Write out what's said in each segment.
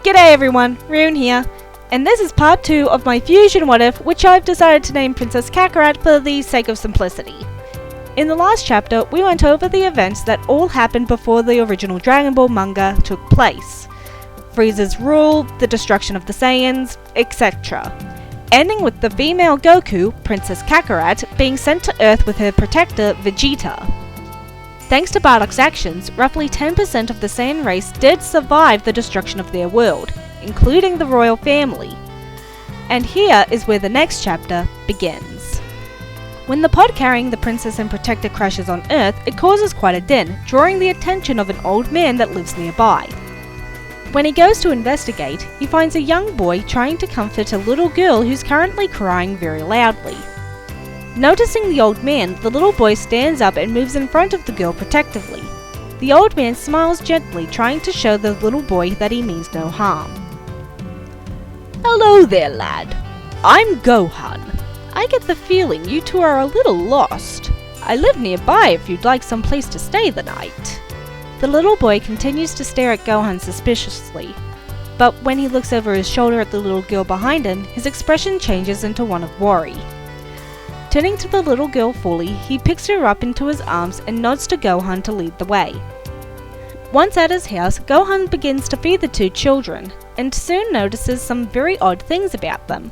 G'day everyone, Rune here, and this is part 2 of my Fusion What If, which I've decided to name Princess Kakarat for the sake of simplicity. In the last chapter, we went over the events that all happened before the original Dragon Ball manga took place. Frieza's rule, the destruction of the Saiyans, etc. Ending with the female Goku, Princess Kakarat, being sent to Earth with her protector, Vegeta. Thanks to Bardock's actions, roughly 10% of the Saiyan race did survive the destruction of their world, including the royal family. And here is where the next chapter begins. When the pod carrying the princess and protector crashes on Earth, it causes quite a din, drawing the attention of an old man that lives nearby. When he goes to investigate, he finds a young boy trying to comfort a little girl who's currently crying very loudly. Noticing the old man, the little boy stands up and moves in front of the girl protectively. The old man smiles gently, trying to show the little boy that he means no harm. Hello there, lad. I'm Gohan. I get the feeling you two are a little lost. I live nearby if you'd like some place to stay the night. The little boy continues to stare at Gohan suspiciously, but when he looks over his shoulder at the little girl behind him, his expression changes into one of worry. Turning to the little girl fully, he picks her up into his arms and nods to Gohan to lead the way. Once at his house, Gohan begins to feed the two children, and soon notices some very odd things about them.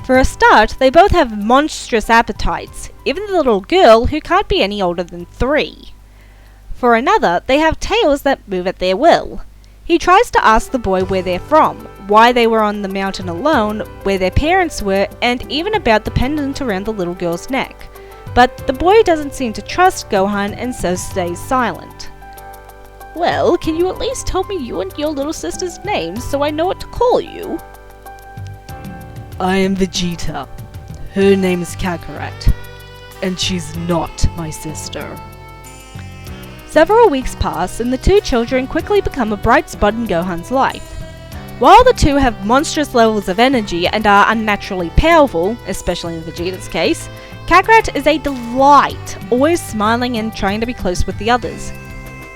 For a start, they both have monstrous appetites, even the little girl, who can't be any older than 3. For another, they have tails that move at their will. He tries to ask the boy where they're from, why they were on the mountain alone, where their parents were, and even about the pendant around the little girl's neck. But the boy doesn't seem to trust Gohan and so stays silent. Well, can you at least tell me you and your little sister's names so I know what to call you? I am Vegeta. Her name is Kakarat, and she's not my sister. Several weeks pass and the two children quickly become a bright spot in Gohan's life. While the two have monstrous levels of energy and are unnaturally powerful, especially in Vegeta's case, Kakarat is a delight, always smiling and trying to be close with the others.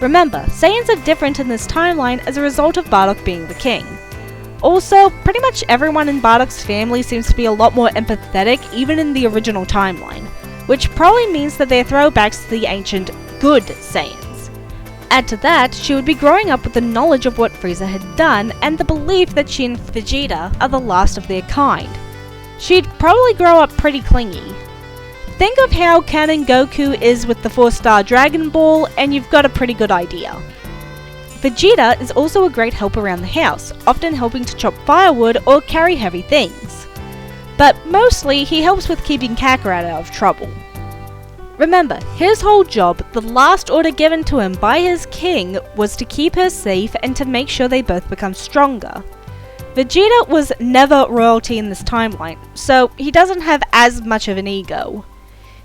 Remember, Saiyans are different in this timeline as a result of Bardock being the king. Also, pretty much everyone in Bardock's family seems to be a lot more empathetic even in the original timeline, which probably means that they're throwbacks to the ancient good Saiyans. Add to that, she would be growing up with the knowledge of what Frieza had done and the belief that she and Vegeta are the last of their kind. She'd probably grow up pretty clingy. Think of how canon Goku is with the 4-star Dragon Ball and you've got a pretty good idea. Vegeta is also a great help around the house, often helping to chop firewood or carry heavy things. But mostly he helps with keeping Kakarat out of trouble. Remember, his whole job, the last order given to him by his king, was to keep her safe and to make sure they both become stronger. Vegeta was never royalty in this timeline, so he doesn't have as much of an ego.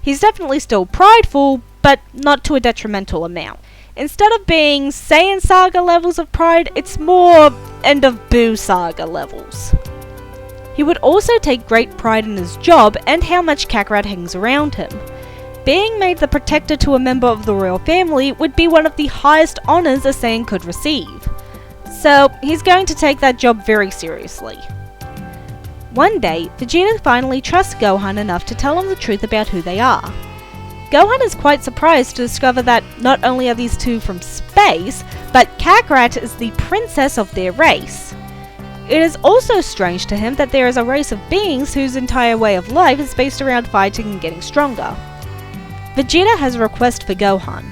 He's definitely still prideful, but not to a detrimental amount. Instead of being Saiyan Saga levels of pride, it's more End of Boo Saga levels. He would also take great pride in his job and how much Kakarat hangs around him. Being made the protector to a member of the royal family would be one of the highest honours a Saiyan could receive. So he's going to take that job very seriously. One day, Vegeta finally trusts Gohan enough to tell him the truth about who they are. Gohan is quite surprised to discover that not only are these two from space, but Kakarat is the princess of their race. It is also strange to him that there is a race of beings whose entire way of life is based around fighting and getting stronger. Vegeta has a request for Gohan.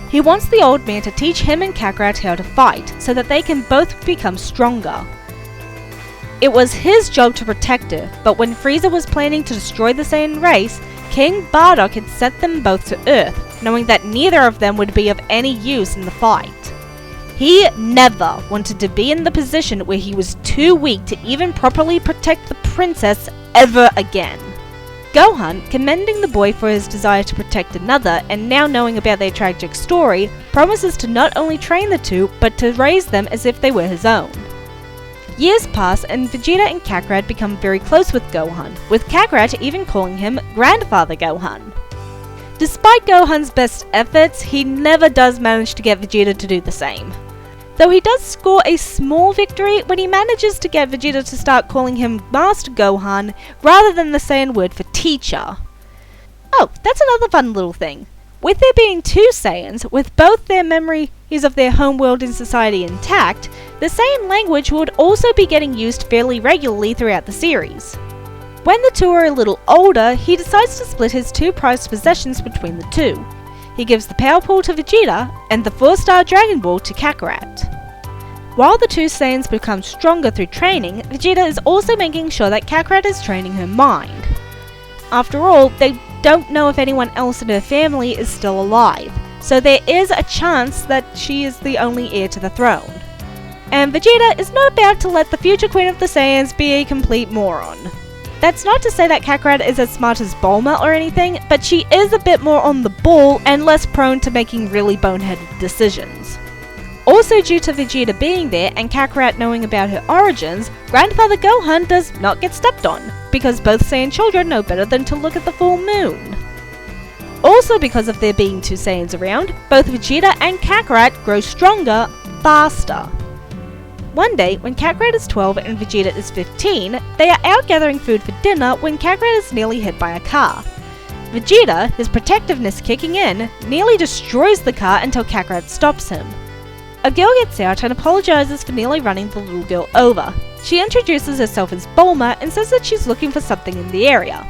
He wants the old man to teach him and Kakarat how to fight, so that they can both become stronger. It was his job to protect her, but when Frieza was planning to destroy the Saiyan race, King Bardock had sent them both to Earth, knowing that neither of them would be of any use in the fight. He never wanted to be in the position where he was too weak to even properly protect the princess ever again. Gohan, commending the boy for his desire to protect another and now knowing about their tragic story, promises to not only train the two, but to raise them as if they were his own. Years pass and Vegeta and Kakarat become very close with Gohan, with Kakarat even calling him Grandfather Gohan. Despite Gohan's best efforts, he never does manage to get Vegeta to do the same. though he does score a small victory when he manages to get Vegeta to start calling him Master Gohan rather than the Saiyan word for teacher. Oh, that's another fun little thing. With there being two Saiyans, with both their memories of their homeworld and society intact, the Saiyan language would also be getting used fairly regularly throughout the series. When the two are a little older, he decides to split his two prized possessions between the two. He gives the Power Ball to Vegeta and the 4-star Dragon Ball to Kakarat. While the two Saiyans become stronger through training, Vegeta is also making sure that Kakarat is training her mind. After all, they don't know if anyone else in her family is still alive, so there is a chance that she is the only heir to the throne. And Vegeta is not about to let the future Queen of the Saiyans be a complete moron. That's not to say that Kakarat is as smart as Bulma or anything, but she is a bit more on the ball and less prone to making really boneheaded decisions. Also due to Vegeta being there and Kakarat knowing about her origins, Grandfather Gohan does not get stepped on, because both Saiyan children know better than to look at the full moon. Also because of there being two Saiyans around, both Vegeta and Kakarat grow stronger, faster. One day, when Kakarat is 12 and Vegeta is 15, they are out gathering food for dinner when Kakarat is nearly hit by a car. Vegeta, his protectiveness kicking in, nearly destroys the car until Kakarat stops him. A girl gets out and apologizes for nearly running the little girl over. She introduces herself as Bulma and says that she's looking for something in the area.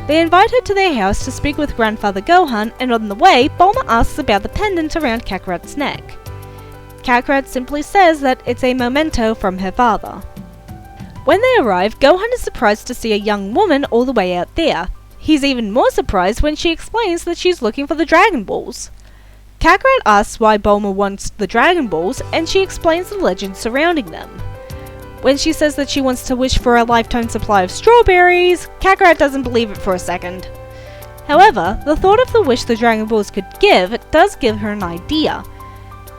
They invite her to their house to speak with Grandfather Gohan, and on the way, Bulma asks about the pendant around Kakarat's neck. Kakarat simply says that it's a memento from her father. When they arrive, Gohan is surprised to see a young woman all the way out there. He's even more surprised when she explains that she's looking for the Dragon Balls. Kakarat asks why Bulma wants the Dragon Balls, and she explains the legend surrounding them. When she says that she wants to wish for a lifetime supply of strawberries, Kakarat doesn't believe it for a second. However, the thought of the wish the Dragon Balls could give does give her an idea.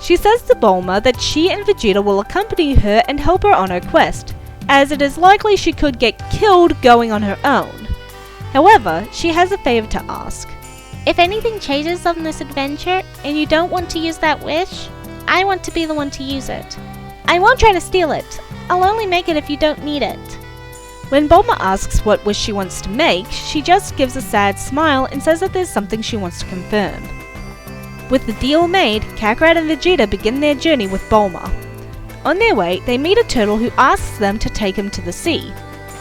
She says to Bulma that she and Vegeta will accompany her and help her on her quest, as it is likely she could get killed going on her own. However, she has a favor to ask. If anything changes on this adventure, and you don't want to use that wish, I want to be the one to use it. I won't try to steal it. I'll only make it if you don't need it. When Bulma asks what wish she wants to make, she just gives a sad smile and says that there's something she wants to confirm. With the deal made, Kakarat and Vegeta begin their journey with Bulma. On their way, they meet a turtle who asks them to take him to the sea.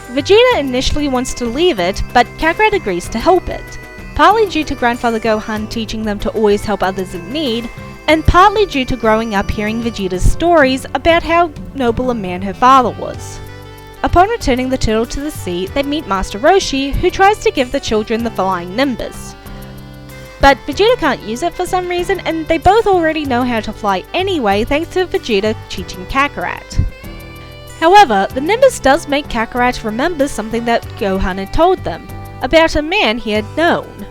Vegeta initially wants to leave it, but Kakarat agrees to help it, partly due to Grandfather Gohan teaching them to always help others in need, and partly due to growing up hearing Vegeta's stories about how noble a man her father was. Upon returning the turtle to the sea, they meet Master Roshi, who tries to give the children the flying Nimbus. But Vegeta can't use it for some reason, and they both already know how to fly anyway thanks to Vegeta teaching Kakarat. However, the Nimbus does make Kakarat remember something that Gohan had told them, about a man he had known.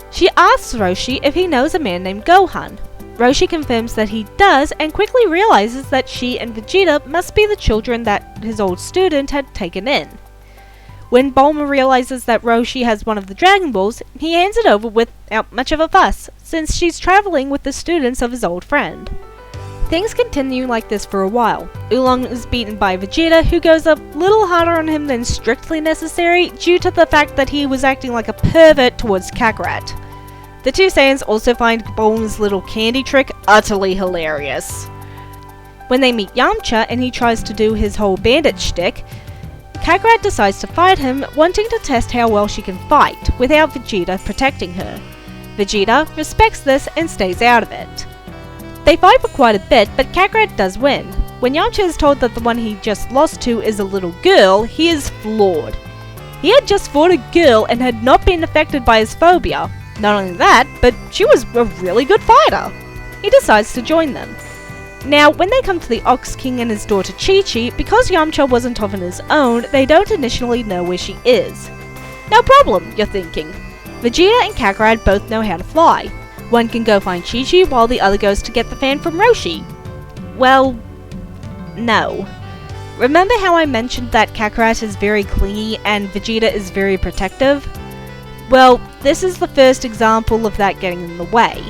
She asks Roshi if he knows a man named Gohan. Roshi confirms that he does and quickly realizes that she and Vegeta must be the children that his old student had taken in. When Bulma realizes that Roshi has one of the Dragon Balls, he hands it over without much of a fuss, since she's traveling with the students of his old friend. Things continue like this for a while. Oolong is beaten by Vegeta, who goes a little harder on him than strictly necessary due to the fact that he was acting like a pervert towards Kakarat. The two Saiyans also find Bulma's little candy trick utterly hilarious. When they meet Yamcha and he tries to do his whole bandit shtick, Kakarat decides to fight him, wanting to test how well she can fight, without Vegeta protecting her. Vegeta respects this and stays out of it. They fight for quite a bit, but Kakarat does win. When Yamcha is told that the one he just lost to is a little girl, he is floored. He had just fought a girl and had not been affected by his phobia. Not only that, but she was a really good fighter. He decides to join them. Now, when they come to the Ox King and his daughter Chi-Chi, because Yamcha wasn't off on his own, they don't initially know where she is. No problem, you're thinking. Vegeta and Kakarat both know how to fly. One can go find Chi-Chi while the other goes to get the fan from Roshi. Well, no. Remember how I mentioned that Kakarat is very clingy and Vegeta is very protective? Well, this is the first example of that getting in the way.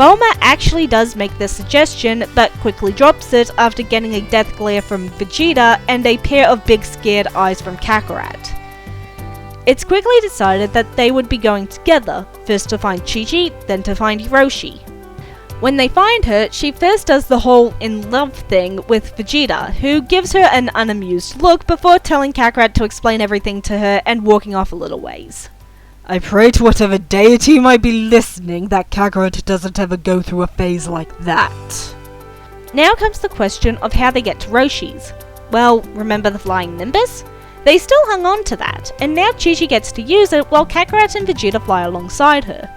Bulma actually does make this suggestion, but quickly drops it after getting a death glare from Vegeta and a pair of big scared eyes from Kakarat. It's quickly decided that they would be going together, first to find Chi-Chi, then to find Hiroshi. When they find her, she first does the whole in love thing with Vegeta, who gives her an unamused look before telling Kakarat to explain everything to her and walking off a little ways. I pray to whatever deity might be listening that Kakarat doesn't ever go through a phase like that. Now comes the question of how they get to Roshi's. Well, remember the flying Nimbus? They still hung on to that, and now Chi-Chi gets to use it while Kakarat and Vegeta fly alongside her.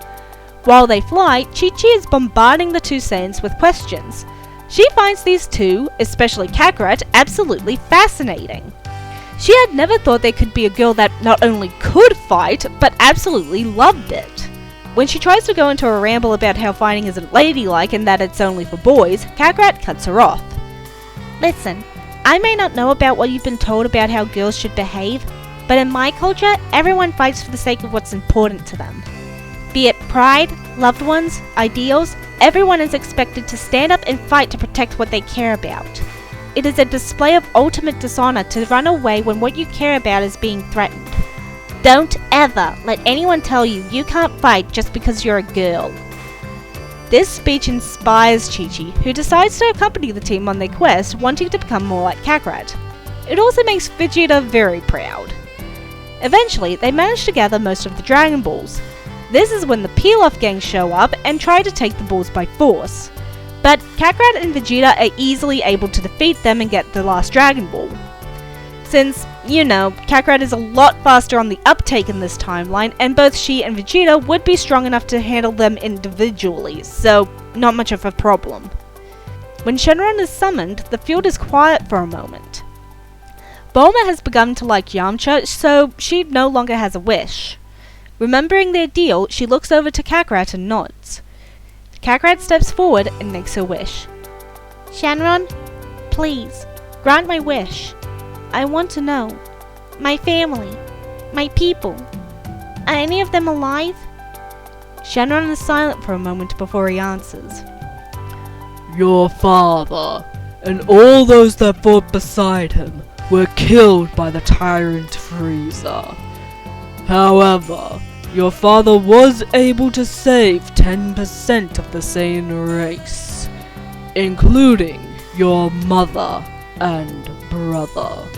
While they fly, Chi-Chi is bombarding the two Saiyans with questions. She finds these two, especially Kakarat, absolutely fascinating. She had never thought there could be a girl that not only could fight, but absolutely loved it. When she tries to go into a ramble about how fighting isn't ladylike and that it's only for boys, Kakarat cuts her off. Listen, I may not know about what you've been told about how girls should behave, but in my culture, everyone fights for the sake of what's important to them. Be it pride, loved ones, ideals, everyone is expected to stand up and fight to protect what they care about. It is a display of ultimate dishonor to run away when what you care about is being threatened. Don't ever let anyone tell you you can't fight just because you're a girl. This speech inspires Chi-Chi, who decides to accompany the team on their quest, wanting to become more like Kakarat. It also makes Vegeta very proud. Eventually, they manage to gather most of the Dragon Balls. This is when the Peel-Off gang show up and try to take the balls by force. But Kakarat and Vegeta are easily able to defeat them and get the last Dragon Ball. Since, Kakarat is a lot faster on the uptake in this timeline, and both she and Vegeta would be strong enough to handle them individually, so not much of a problem. When Shenron is summoned, the field is quiet for a moment. Bulma has begun to like Yamcha, so she no longer has a wish. Remembering their deal, she looks over to Kakarat and nods. Kakarat steps forward and makes her wish. Shenron, please, grant my wish. I want to know. My family. My people. Are any of them alive? Shenron is silent for a moment before he answers. Your father, and all those that fought beside him, were killed by the tyrant Frieza. However, your father was able to save 10% of the Saiyan race, including your mother and brother.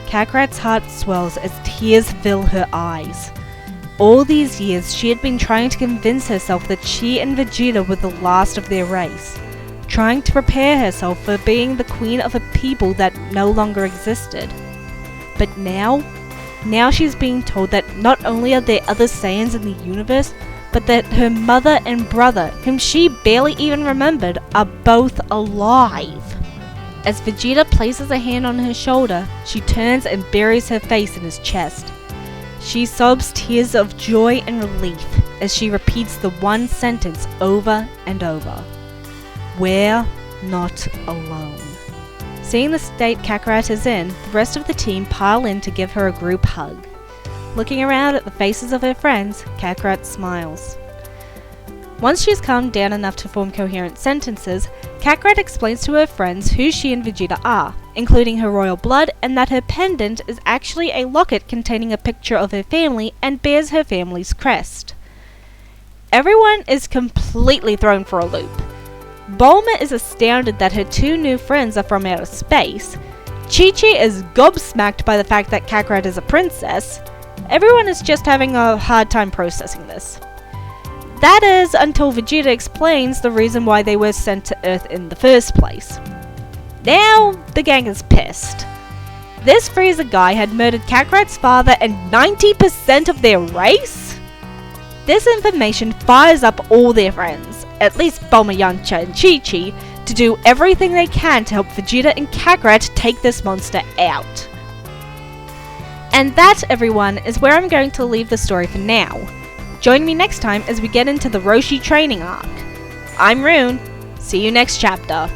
Kakarat's heart swells as tears fill her eyes. All these years she had been trying to convince herself that she and Vegeta were the last of their race, trying to prepare herself for being the queen of a people that no longer existed. But now she's being told that not only are there other Saiyans in the universe, but that her mother and brother, whom she barely even remembered, are both alive. As Vegeta places a hand on her shoulder, she turns and buries her face in his chest. She sobs tears of joy and relief as she repeats the one sentence over and over. We're not alone. Seeing the state Kakarat is in, the rest of the team pile in to give her a group hug. Looking around at the faces of her friends, Kakarat smiles. Once she's calmed down enough to form coherent sentences, Kakarat explains to her friends who she and Vegeta are, including her royal blood, and that her pendant is actually a locket containing a picture of her family and bears her family's crest. Everyone is completely thrown for a loop. Bulma is astounded that her two new friends are from outer space. Chi-Chi is gobsmacked by the fact that Kakarat is a princess. Everyone is just having a hard time processing this. That is until Vegeta explains the reason why they were sent to Earth in the first place. Now, the gang is pissed. This Frieza guy had murdered Kakarat's father and 90% of their race? This information fires up all their friends, at least Bulma, Yamcha, and Chi-Chi, to do everything they can to help Vegeta and Kakarat take this monster out. And that, everyone, is where I'm going to leave the story for now. Join me next time as we get into the Roshi training arc. I'm Rune. See you next chapter.